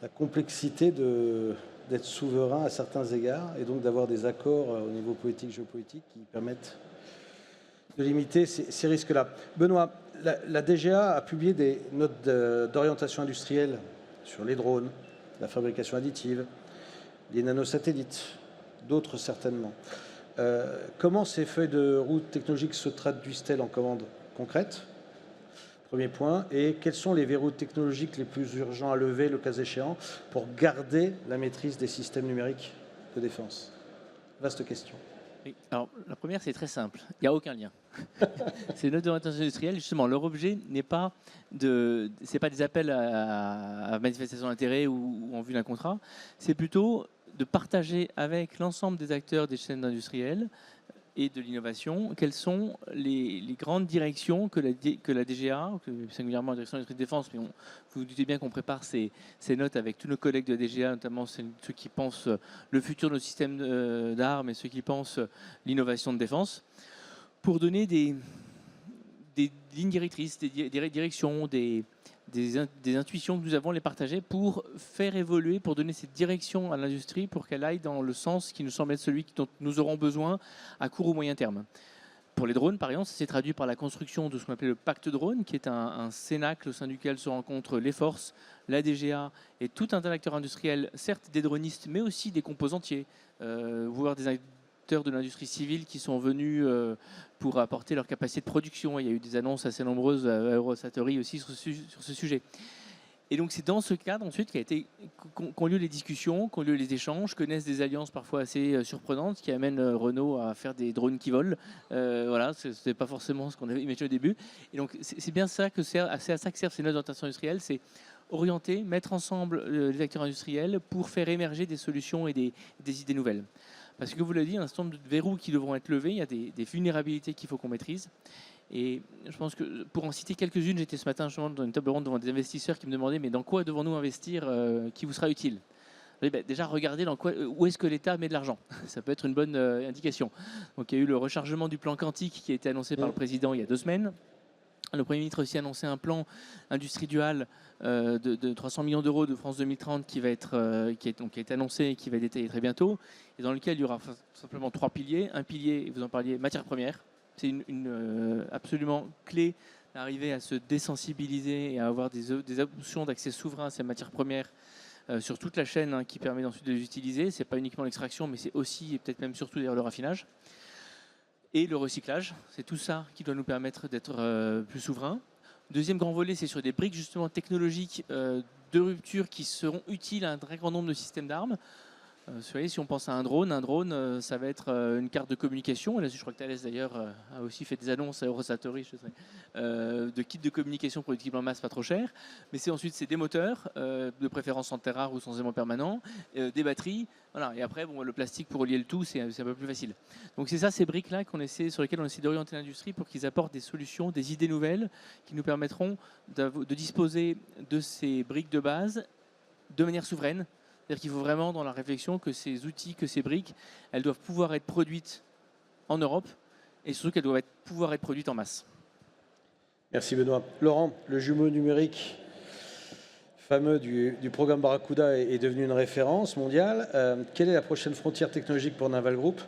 la complexité d'être souverain à certains égards et donc d'avoir des accords au niveau politique, géopolitique qui permettent de limiter ces risques-là. Benoît, la DGA a publié des notes d'orientation industrielle sur les drones, la fabrication additive, les nanosatellites, d'autres certainement. Comment ces feuilles de route technologiques se traduisent-elles en commandes concrètes? Premier point. Et quels sont les verrous technologiques les plus urgents à lever, le cas échéant, pour garder la maîtrise des systèmes numériques de défense? Vaste question. Oui. Alors, la première, c'est très simple. Il n'y a aucun lien. Ces notes d'orientation industrielle, justement, leur objet n'est pas c'est pas des appels à manifestation d'intérêt ou en vue d'un contrat. C'est plutôt de partager avec l'ensemble des acteurs des chaînes industrielles et de l'innovation, quelles sont les grandes directions que la DGA, singulièrement la Direction de l'Industrie de Défense, mais vous vous doutez bien qu'on prépare ces notes avec tous nos collègues de la DGA, notamment ceux qui pensent le futur de nos systèmes d'armes et ceux qui pensent l'innovation de défense, pour donner des lignes directrices, des directions, des intuitions que nous avons, les partager pour faire évoluer, pour donner cette direction à l'industrie pour qu'elle aille dans le sens qui nous semble être celui dont nous aurons besoin à court ou moyen terme. Pour les drones, par exemple, ça s'est traduit par la construction de ce qu'on appelle le pacte drone, qui est un cénacle au sein duquel se rencontrent les forces, la DGA et tout un tas d'acteurs industriels, certes des dronistes, mais aussi des composantiers, voire des acteurs de l'industrie civile qui sont venus pour apporter leur capacité de production. Il y a eu des annonces assez nombreuses à Eurosatory aussi sur ce sujet. Et donc c'est dans ce cadre ensuite qu'ont lieu les discussions, qu'ont lieu les échanges, que naissent des alliances parfois assez surprenantes qui amènent Renault à faire des drones qui volent. Voilà, c'est pas forcément ce qu'on avait imaginé au début. Et donc c'est bien ça c'est à ça que servent ces notes d'orientation industrielle, c'est orienter, mettre ensemble les acteurs industriels pour faire émerger des solutions et des idées nouvelles. Parce que vous l'avez dit, il y a un certain nombre de verrous qui devront être levés, il y a des vulnérabilités qu'il faut qu'on maîtrise. Et je pense que pour en citer quelques-unes, j'étais ce matin justement dans une table ronde devant des investisseurs qui me demandaient mais dans quoi devons-nous investir qui vous sera utile? Déjà, regardez où est-ce que l'État met de l'argent. Ça peut être une bonne indication. Donc il y a eu le rechargement du plan quantique qui a été annoncé par le président il y a 2 semaines. Le Premier ministre a aussi annoncé un plan industrie duale de 300 millions d'euros de France 2030 qui a été annoncé et qui va être détaillé très bientôt, et dans lequel il y aura simplement 3 piliers. Un pilier, vous en parliez, matières premières. C'est absolument clé d'arriver à se désensibiliser et à avoir des options d'accès souverain à ces matières premières sur toute la chaîne qui permet ensuite de les utiliser. Ce n'est pas uniquement l'extraction, mais c'est aussi et peut-être même surtout d'ailleurs le raffinage. Et le recyclage, c'est tout ça qui doit nous permettre d'être plus souverains. Deuxième grand volet, c'est sur des briques justement technologiques de rupture qui seront utiles à un très grand nombre de systèmes d'armes. Vous voyez, si on pense à un drone, ça va être une carte de communication. Et là, je crois que Thales d'ailleurs a aussi fait des annonces à Eurosatory, de kits de communication pour l'équipement en masse pas trop cher. Mais c'est des moteurs, de préférence en terre rare ou sans aimant permanent, des batteries. Voilà. Et après, le plastique pour relier le tout, c'est un peu plus facile. Donc c'est ça, ces briques-là sur lesquelles on essaie d'orienter l'industrie pour qu'ils apportent des solutions, des idées nouvelles qui nous permettront de disposer de ces briques de base de manière souveraine. C'est-à-dire qu'il faut vraiment, dans la réflexion, que ces outils, que ces briques, elles doivent pouvoir être produites en Europe et surtout qu'elles doivent pouvoir être produites en masse. Merci Benoît. Laurent, le jumeau numérique fameux du programme Barracuda est devenu une référence mondiale. Quelle est la prochaine frontière technologique pour Naval Group?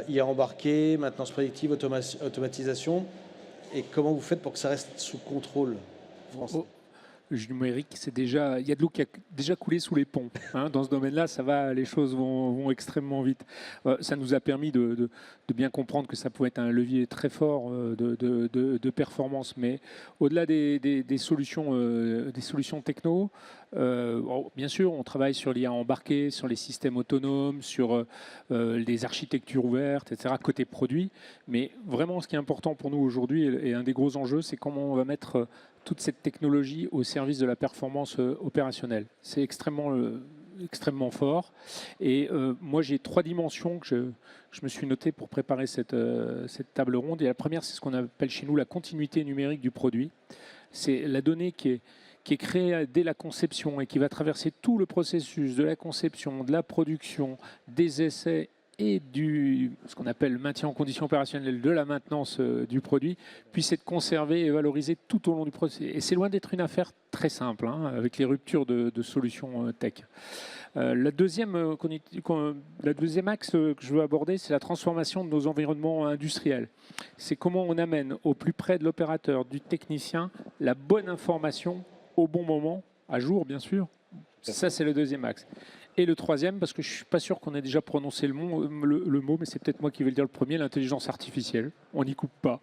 IA embarqué, maintenance prédictive, automatisation. Et comment vous faites pour que ça reste sous contrôle français? Le numérique, il y a de l'eau qui a déjà coulé sous les ponts. Dans ce domaine-là, ça va, les choses vont extrêmement vite. Ça nous a permis de bien comprendre que ça pouvait être un levier très fort de performance. Mais au-delà des solutions techno, bien sûr, on travaille sur l'IA embarqué, sur les systèmes autonomes, sur les architectures ouvertes, etc., côté produit. Mais vraiment, ce qui est important pour nous aujourd'hui, et un des gros enjeux, c'est comment on va mettre toute cette technologie au service de la performance opérationnelle. C'est extrêmement fort. Et moi, j'ai 3 dimensions que je me suis noté pour préparer cette table ronde. Et la première, c'est ce qu'on appelle chez nous la continuité numérique du produit. C'est la donnée qui est créée dès la conception et qui va traverser tout le processus de la conception, de la production, des essais et ce qu'on appelle le maintien en condition opérationnelle de la maintenance du produit puisse être conservé et valorisé tout au long du processus. Et c'est loin d'être une affaire très simple, hein, avec les ruptures de solutions tech. La deuxième axe que je veux aborder, c'est la transformation de nos environnements industriels. C'est comment on amène au plus près de l'opérateur, du technicien, la bonne information au bon moment, à jour bien sûr. Ça, c'est le deuxième axe. Et le troisième, parce que je ne suis pas sûr qu'on ait déjà prononcé le mot, mais c'est peut-être moi qui vais le dire le premier, l'intelligence artificielle. On n'y coupe pas.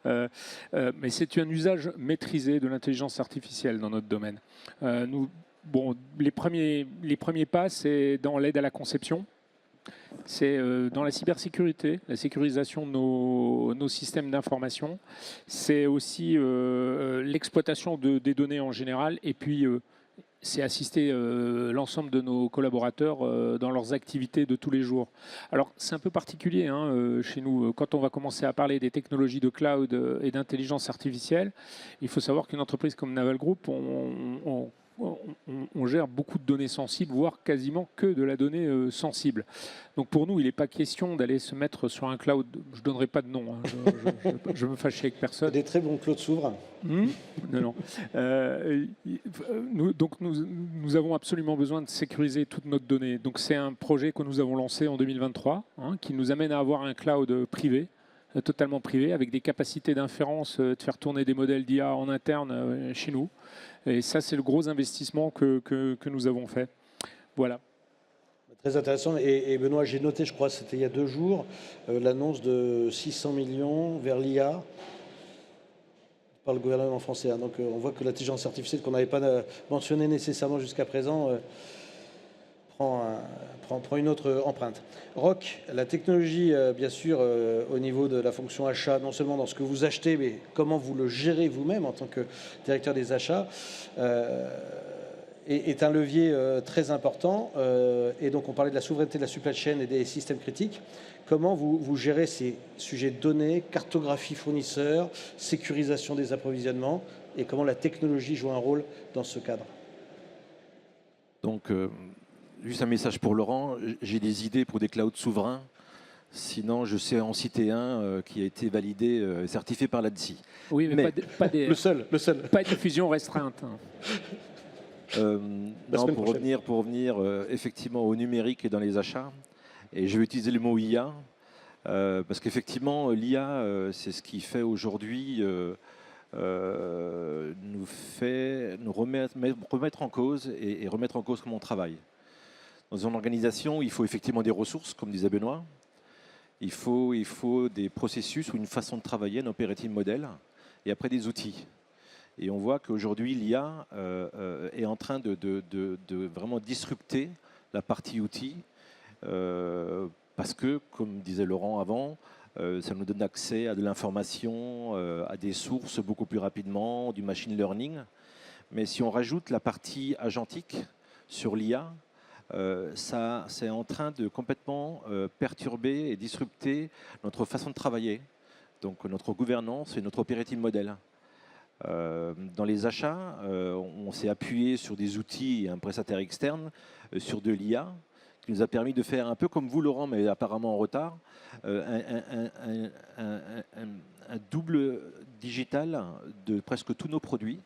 Mais c'est un usage maîtrisé de l'intelligence artificielle dans notre domaine. Les premiers pas, c'est dans l'aide à la conception. C'est dans la cybersécurité, la sécurisation de nos systèmes d'information. C'est aussi l'exploitation des données en général. Et puis, c'est assister l'ensemble de nos collaborateurs dans leurs activités de tous les jours. Alors, c'est un peu particulier chez nous. Quand on va commencer à parler des technologies de cloud et d'intelligence artificielle, il faut savoir qu'une entreprise comme Naval Group, on gère beaucoup de données sensibles, voire quasiment que de la donnée sensible. Donc pour nous, il n'est pas question d'aller se mettre sur un cloud. Je ne donnerai pas de nom, je me fâche avec personne. Des très bons clouds souverains. Non. Nous avons absolument besoin de sécuriser toutes notre donnée. Donc c'est un projet que nous avons lancé en 2023, qui nous amène à avoir un cloud privé, totalement privé, avec des capacités d'inférence, de faire tourner des modèles d'IA en interne chez nous. Et ça, c'est le gros investissement que nous avons fait. Voilà. Très intéressant. Et Benoît, j'ai noté, je crois, c'était il y a 2 jours, l'annonce de 600 millions vers l'IA par le gouvernement français. Donc on voit que l'intelligence artificielle qu'on n'avait pas mentionnée nécessairement jusqu'à présent prend une autre empreinte. Roch, la technologie, bien sûr, au niveau de la fonction achat, non seulement dans ce que vous achetez, mais comment vous le gérez vous-même en tant que directeur des achats, est un levier très important. Et donc, on parlait de la souveraineté de la supply chain et des systèmes critiques. Comment vous gérez ces sujets de données, cartographie fournisseur, sécurisation des approvisionnements, et comment la technologie joue un rôle dans ce cadre? Donc, juste un message pour Laurent, j'ai des idées pour des clouds souverains. Sinon, je sais en citer un qui a été validé, certifié par l'ANSSI. Oui, mais le seul. Pas de diffusion restreinte. Non, pour revenir effectivement au numérique et dans les achats, et je vais utiliser le mot IA, parce qu'effectivement, l'IA, c'est ce qui fait aujourd'hui nous remettre en cause et remettre en cause comment on travaille. Dans une organisation, il faut effectivement des ressources, comme disait Benoît. Il faut des processus ou une façon de travailler, un operating model, et après des outils. Et on voit qu'aujourd'hui, l'IA est en train de vraiment disrupter la partie outils, parce que, comme disait Laurent avant, ça nous donne accès à de l'information, à des sources beaucoup plus rapidement, du machine learning. Mais si on rajoute la partie agentique sur l'IA, ça, c'est en train de complètement perturber et disrupter notre façon de travailler, donc notre gouvernance et notre operating model. Dans les achats, on s'est appuyé sur des outils et un prestataire externe, sur de l'IA, qui nous a permis de faire un peu comme vous, Laurent, mais apparemment en retard, un double digital de presque tous nos produits,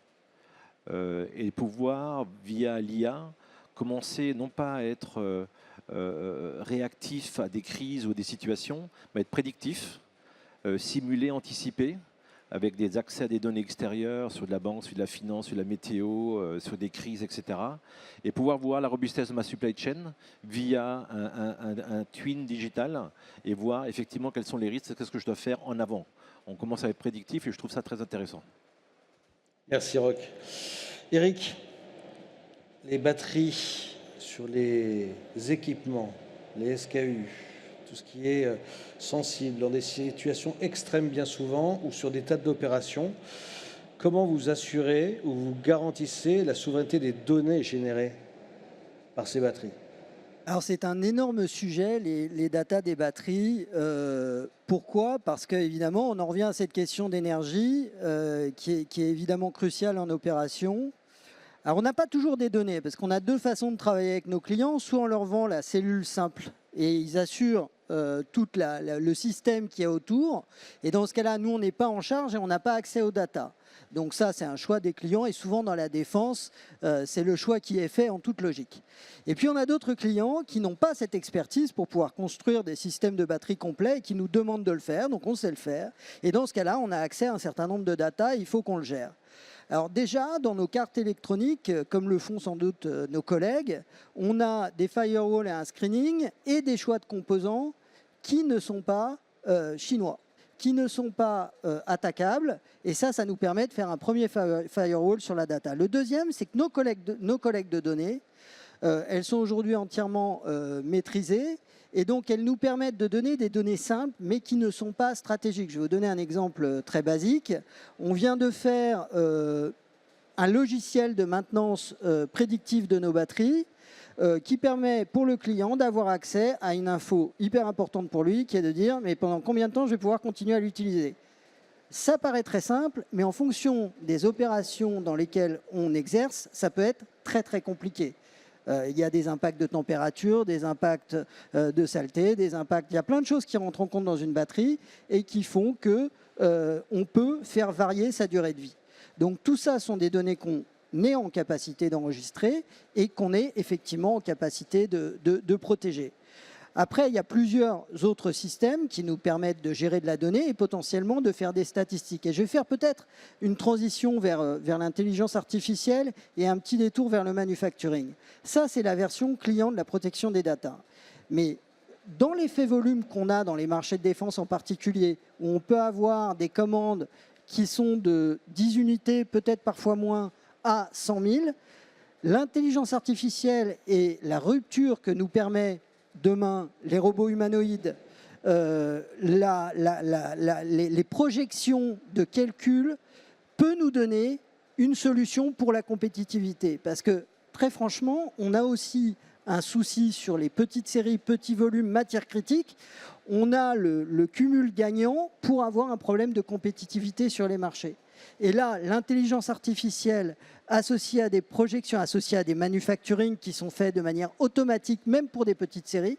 et pouvoir, via l'IA, commencer non pas à être réactif à des crises ou des situations, mais être prédictif, simuler, anticiper, avec des accès à des données extérieures sur de la banque, sur de la finance, sur la météo, sur des crises, etc. Et pouvoir voir la robustesse de ma supply chain via un twin digital et voir effectivement quels sont les risques, qu'est-ce que je dois faire en avant. On commence à être prédictif et je trouve ça très intéressant. Merci Roch. Eric, les batteries sur les équipements, les SKU, tout ce qui est sensible, dans des situations extrêmes bien souvent, ou sur des tas d'opérations, comment vous assurez ou vous garantissez la souveraineté des données générées par ces batteries? Alors c'est un énorme sujet, les datas des batteries. Pourquoi? Parce qu'évidemment, on en revient à cette question d'énergie qui est évidemment cruciale en opération. Alors on n'a pas toujours des données, parce qu'on a 2 façons de travailler avec nos clients. Soit on leur vend la cellule simple et ils assurent tout le système qui est autour. Et dans ce cas-là, nous, on n'est pas en charge et on n'a pas accès aux data. Donc ça, c'est un choix des clients et souvent dans la défense, c'est le choix qui est fait en toute logique. Et puis on a d'autres clients qui n'ont pas cette expertise pour pouvoir construire des systèmes de batterie complets et qui nous demandent de le faire, donc on sait le faire. Et dans ce cas-là, on a accès à un certain nombre de data et il faut qu'on le gère. Alors déjà, dans nos cartes électroniques, comme le font sans doute nos collègues, on a des firewalls et un screening et des choix de composants qui ne sont pas chinois, qui ne sont pas attaquables. Et ça nous permet de faire un premier firewall sur la data. Le deuxième, c'est que nos collègues de données, elles sont aujourd'hui entièrement maîtrisées. Et donc, elles nous permettent de donner des données simples, mais qui ne sont pas stratégiques. Je vais vous donner un exemple très basique. On vient de faire un logiciel de maintenance prédictive de nos batteries qui permet pour le client d'avoir accès à une info hyper importante pour lui, qui est de dire, mais pendant combien de temps je vais pouvoir continuer à l'utiliser? Ça paraît très simple, mais en fonction des opérations dans lesquelles on exerce, ça peut être très très compliqué. Il y a des impacts de température, des impacts de saleté, des impacts. Il y a plein de choses qui rentrent en compte dans une batterie et qui font que on peut faire varier sa durée de vie. Donc tout ça sont des données qu'on est en capacité d'enregistrer et qu'on est effectivement en capacité de protéger. Après, il y a plusieurs autres systèmes qui nous permettent de gérer de la donnée et potentiellement de faire des statistiques. Et je vais faire peut-être une transition vers l'intelligence artificielle et un petit détour vers le manufacturing. Ça, c'est la version client de la protection des data. Mais dans l'effet volume qu'on a dans les marchés de défense en particulier, où on peut avoir des commandes qui sont de 10 unités, peut-être parfois moins, à 100 000, l'intelligence artificielle et la rupture que nous permet demain les robots humanoïdes, les projections de calcul peut nous donner une solution pour la compétitivité. Parce que très franchement, on a aussi un souci sur les petites séries, petits volumes, matières critiques. On a le cumul gagnant pour avoir un problème de compétitivité sur les marchés. Et là, l'intelligence artificielle associée à des projections, associée à des manufacturing qui sont faits de manière automatique, même pour des petites séries,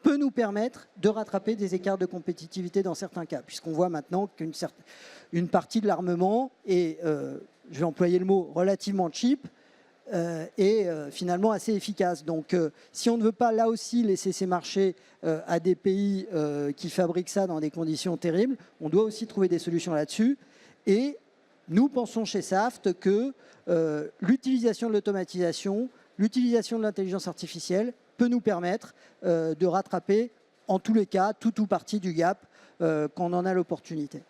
peut nous permettre de rattraper des écarts de compétitivité dans certains cas, puisqu'on voit maintenant qu'une partie de l'armement est, je vais employer le mot, relativement cheap, et finalement assez efficace. Donc si on ne veut pas là aussi laisser ces marchés à des pays qui fabriquent ça dans des conditions terribles, on doit aussi trouver des solutions là-dessus. Et nous pensons chez Saft que l'utilisation de l'automatisation, l'utilisation de l'intelligence artificielle peut nous permettre de rattraper en tous les cas tout ou partie du gap quand on en a l'opportunité.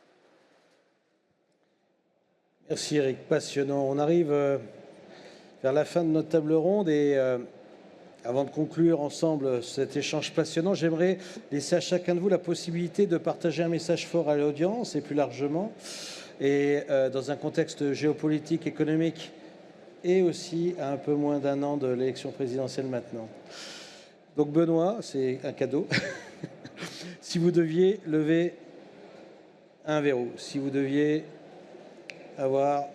Merci Eric, passionnant. On arrive vers la fin de notre table ronde et avant de conclure ensemble cet échange passionnant, j'aimerais laisser à chacun de vous la possibilité de partager un message fort à l'audience et plus largement, et dans un contexte géopolitique, économique et aussi à un peu moins d'un an de l'élection présidentielle maintenant. Donc Benoît, c'est un cadeau. Si vous deviez lever un verrou, si vous deviez avoir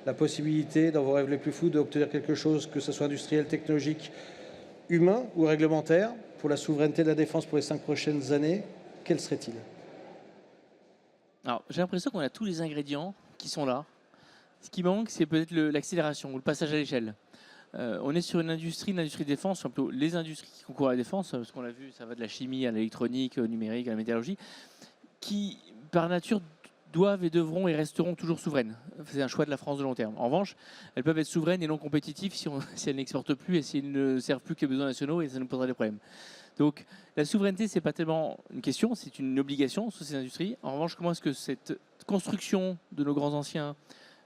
la possibilité, dans vos rêves les plus fous, d'obtenir quelque chose, que ce soit industriel, technologique, humain ou réglementaire, pour la souveraineté de la défense pour les 5 prochaines années, quel serait-il? Alors, j'ai l'impression qu'on a tous les ingrédients qui sont là. Ce qui manque, c'est peut-être l'accélération ou le passage à l'échelle. On est sur une industrie de défense, un peu les industries qui concourent à la défense, parce qu'on l'a vu, ça va de la chimie à l'électronique, au numérique, à la métallurgie, qui, par nature, doivent et devront et resteront toujours souveraines. C'est un choix de la France de long terme. En revanche, elles peuvent être souveraines et non compétitives si elles n'exportent plus et si elles ne servent plus que les besoins nationaux, et ça nous posera des problèmes. Donc la souveraineté, ce n'est pas tellement une question, c'est une obligation sur ces industries. En revanche, comment est-ce que cette construction de nos grands anciens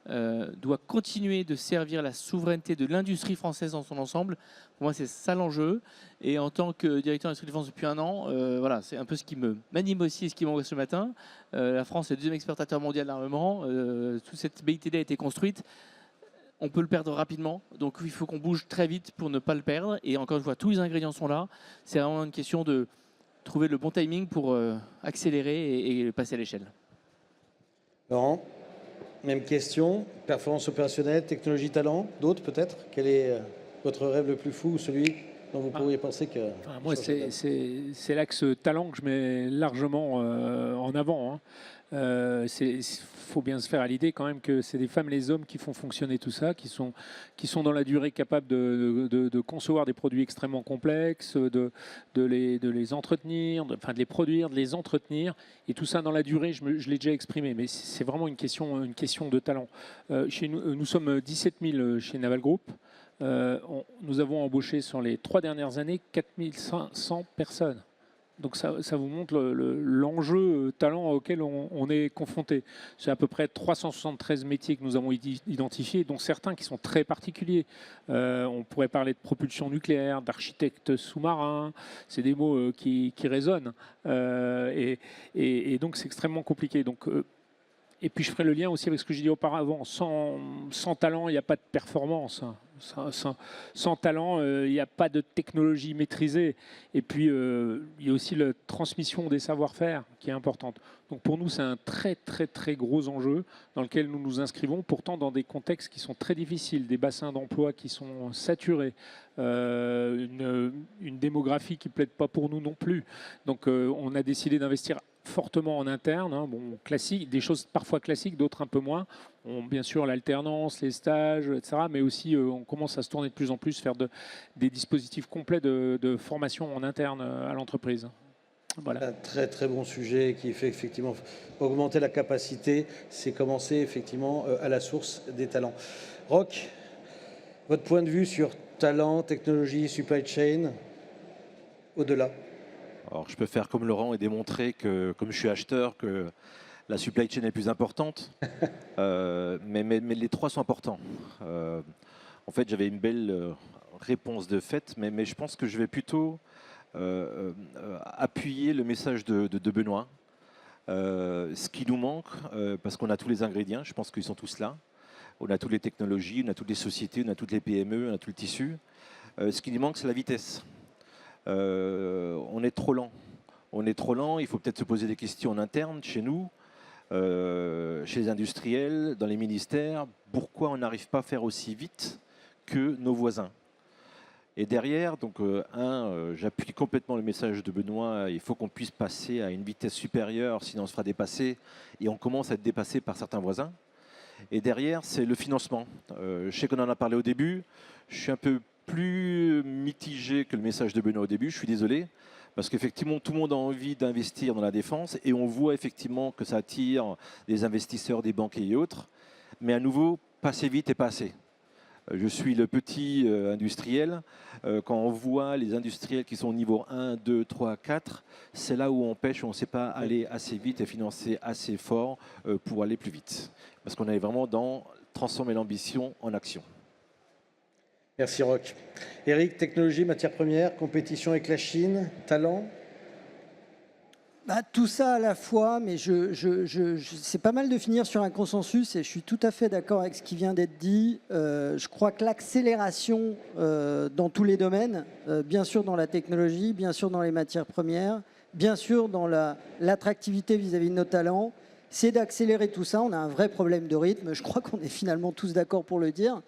doit continuer de servir la souveraineté de l'industrie française dans son ensemble? Pour moi, c'est ça l'enjeu. Et en tant que directeur d'industrie de défense depuis un an, voilà, c'est un peu ce qui m'anime aussi et ce qui m'angoisse ce matin. La France est le deuxième exportateur mondial d'armement. Toute cette BITD a été construite. On peut le perdre rapidement. Donc il faut qu'on bouge très vite pour ne pas le perdre. Et encore une fois, tous les ingrédients sont là. C'est vraiment une question de trouver le bon timing pour accélérer et passer à l'échelle. Laurent, même question. Performance opérationnelle, technologie, talent, d'autres peut-être? Quel est votre rêve le plus fou ou celui dont vous pourriez penser que... Enfin, moi, c'est l'axe talent que je mets largement en avant. Il faut bien se faire à l'idée quand même que c'est des femmes et les hommes qui font fonctionner tout ça, qui sont dans la durée capables de concevoir des produits extrêmement complexes, de les entretenir, de les produire, de les entretenir, et tout ça dans la durée, je l'ai déjà exprimé, mais c'est vraiment une question de talent. Chez nous sommes 17 000 chez Naval Group. Nous avons embauché sur les 3 dernières années 4 500 personnes. Donc ça vous montre l'enjeu talent auquel on est confronté. C'est à peu près 373 métiers que nous avons identifiés, dont certains qui sont très particuliers. On pourrait parler de propulsion nucléaire, d'architecte sous-marin. C'est des mots qui résonnent. Et donc c'est extrêmement compliqué. Donc, et puis je ferai le lien aussi avec ce que j'ai dit auparavant. Sans talent, il n'y a pas de performance. Sans talent, il n'y a pas de technologie maîtrisée. Et puis, il y a aussi la transmission des savoir-faire qui est importante. Donc pour nous, c'est un très, très, très gros enjeu dans lequel nous nous inscrivons, pourtant dans des contextes qui sont très difficiles, des bassins d'emploi qui sont saturés, une démographie qui ne plaide pas pour nous non plus. Donc on a décidé d'investir fortement en interne, classique, des choses parfois classiques, d'autres un peu moins. Bien sûr, l'alternance, les stages, etc. Mais aussi, on commence à se tourner de plus en plus vers des dispositifs complets de formation en interne à l'entreprise. Voilà. Un très très bon sujet qui fait effectivement augmenter la capacité, c'est commencer effectivement à la source des talents. Roch, votre point de vue sur talent, technologie, supply chain, au-delà? Alors, je peux faire comme Laurent et démontrer que, comme je suis acheteur, que la supply chain est plus importante. Mais les trois sont importants. En fait, j'avais une belle réponse de fait, mais je pense que je vais plutôt appuyer le message de Benoît. Ce qui nous manque, parce qu'on a tous les ingrédients, je pense qu'ils sont tous là. On a toutes les technologies, on a toutes les sociétés, on a toutes les PME, on a tout le tissu. Ce qui nous manque, c'est la vitesse. On est trop lent. On est trop lent, il faut peut-être se poser des questions en interne, chez nous, chez les industriels, dans les ministères. Pourquoi on n'arrive pas à faire aussi vite que nos voisins? Et derrière, donc, j'appuie complètement le message de Benoît, il faut qu'on puisse passer à une vitesse supérieure, sinon on se fera dépasser, et on commence à être dépassé par certains voisins. Et derrière, c'est le financement. Je sais qu'on en a parlé au début, je suis un peu plus mitigé que le message de Benoît au début, je suis désolé, parce qu'effectivement, tout le monde a envie d'investir dans la défense, et on voit effectivement que ça attire des investisseurs, des banquiers et autres, mais à nouveau, pas assez vite et pas assez. Je suis le petit industriel. Quand on voit les industriels qui sont au niveau 1, 2, 3, 4, c'est là où on pêche, où on ne sait pas aller assez vite et financer assez fort pour aller plus vite. Parce qu'on est vraiment dans transformer l'ambition en action. Merci Roch. Eric, technologie, matières premières, compétition avec la Chine, talent? Tout ça à la fois, mais c'est pas mal de finir sur un consensus et je suis tout à fait d'accord avec ce qui vient d'être dit. Je crois que l'accélération dans tous les domaines, bien sûr dans la technologie, bien sûr dans les matières premières, bien sûr dans l'attractivité vis-à-vis de nos talents, c'est d'accélérer tout ça. On a un vrai problème de rythme, je crois qu'on est finalement tous d'accord pour le dire.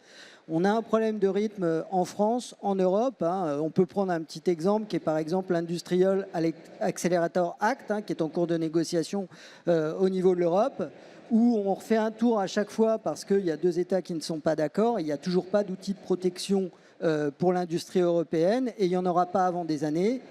On a un problème de rythme en France, en Europe. On peut prendre un petit exemple qui est par exemple l'Industrial Accelerator Act, qui est en cours de négociation au niveau de l'Europe, où on refait un tour à chaque fois parce qu'il y a 2 États qui ne sont pas d'accord. Il n'y a toujours pas d'outils de protection pour l'industrie européenne et il n'y en aura pas avant des années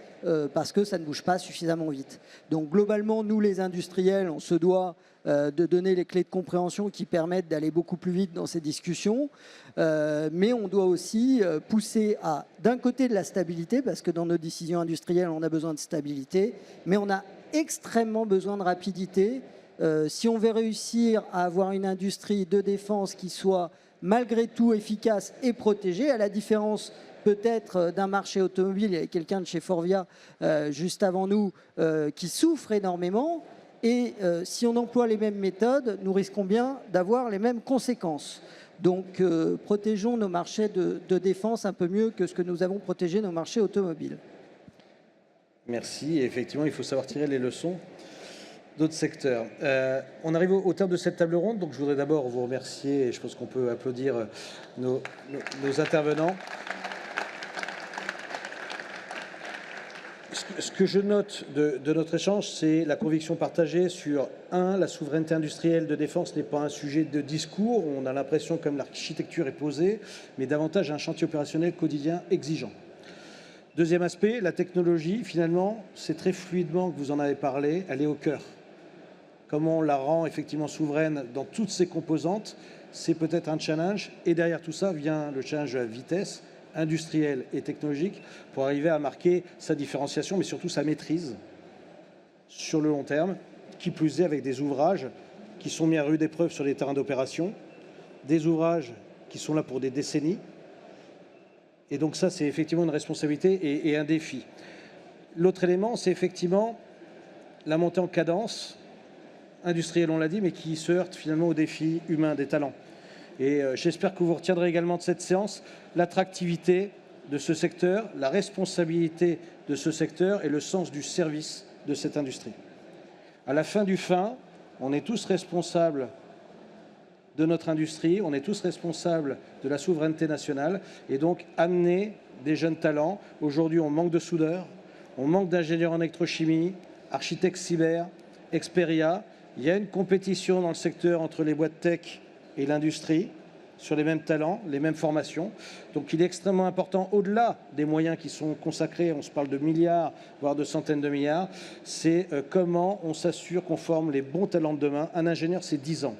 parce que ça ne bouge pas suffisamment vite. Donc globalement, nous les industriels, on se doit de donner les clés de compréhension qui permettent d'aller beaucoup plus vite dans ces discussions. Mais on doit aussi pousser à, d'un côté, de la stabilité, parce que dans nos décisions industrielles, on a besoin de stabilité, mais on a extrêmement besoin de rapidité. Si on veut réussir à avoir une industrie de défense qui soit malgré tout efficace et protégée, à la différence peut-être d'un marché automobile, il y avait quelqu'un de chez Forvia juste avant nous qui souffre énormément. Et si on emploie les mêmes méthodes, nous risquons bien d'avoir les mêmes conséquences. Donc, protégeons nos marchés de défense un peu mieux que ce que nous avons protégé nos marchés automobiles. Merci. Et effectivement, il faut savoir tirer les leçons d'autres secteurs. On arrive au terme de cette table ronde. Donc, je voudrais d'abord vous remercier. Et je pense qu'on peut applaudir nos intervenants. ce que je note de notre échange, c'est la conviction partagée sur, la souveraineté industrielle de défense n'est pas un sujet de discours, on a l'impression comme l'architecture est posée, mais davantage un chantier opérationnel quotidien exigeant. Deuxième aspect, la technologie, finalement, c'est très fluidement que vous en avez parlé, elle est au cœur. Comment on la rend effectivement souveraine dans toutes ses composantes, c'est peut-être un challenge. Et derrière tout ça vient le challenge de la vitesse industrielle et technologique pour arriver à marquer sa différenciation, mais surtout sa maîtrise sur le long terme, qui plus est avec des ouvrages qui sont mis à rude épreuve sur les terrains d'opération, des ouvrages qui sont là pour des décennies. Et donc ça, c'est effectivement une responsabilité et un défi. L'autre élément, c'est effectivement la montée en cadence industrielle, on l'a dit, mais qui se heurte finalement aux défis humains, des talents. Et j'espère que vous retiendrez également de cette séance l'attractivité de ce secteur, la responsabilité de ce secteur et le sens du service de cette industrie. À la fin du fin, on est tous responsables de notre industrie, on est tous responsables de la souveraineté nationale et donc amener des jeunes talents. Aujourd'hui, on manque de soudeurs, on manque d'ingénieurs en électrochimie, architectes cyber, Experia. Il y a une compétition dans le secteur entre les boîtes tech et l'industrie sur les mêmes talents, les mêmes formations. Donc il est extrêmement important, au-delà des moyens qui sont consacrés, on se parle de milliards, voire de centaines de milliards, c'est comment on s'assure qu'on forme les bons talents de demain. Un ingénieur, c'est 10 ans.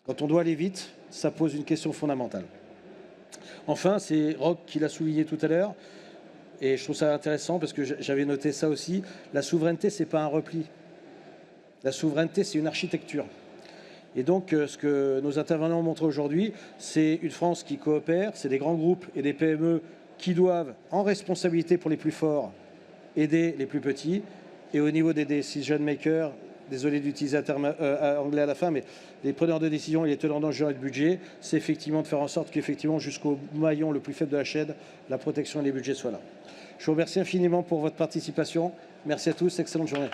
Quand on doit aller vite, ça pose une question fondamentale. Enfin, c'est Roch qui l'a souligné tout à l'heure, et je trouve ça intéressant parce que j'avais noté ça aussi, la souveraineté, ce n'est pas un repli. La souveraineté, c'est une architecture. Et donc, ce que nos intervenants ont montré aujourd'hui, c'est une France qui coopère, c'est des grands groupes et des PME qui doivent, en responsabilité pour les plus forts, aider les plus petits. Et au niveau des decision makers, désolé d'utiliser un terme anglais à la fin, mais les preneurs de décision et les tenants d'enjeux et de budget, c'est effectivement de faire en sorte qu'effectivement, jusqu'au maillon le plus faible de la chaîne, la protection et les budgets soient là. Je vous remercie infiniment pour votre participation. Merci à tous, excellente journée.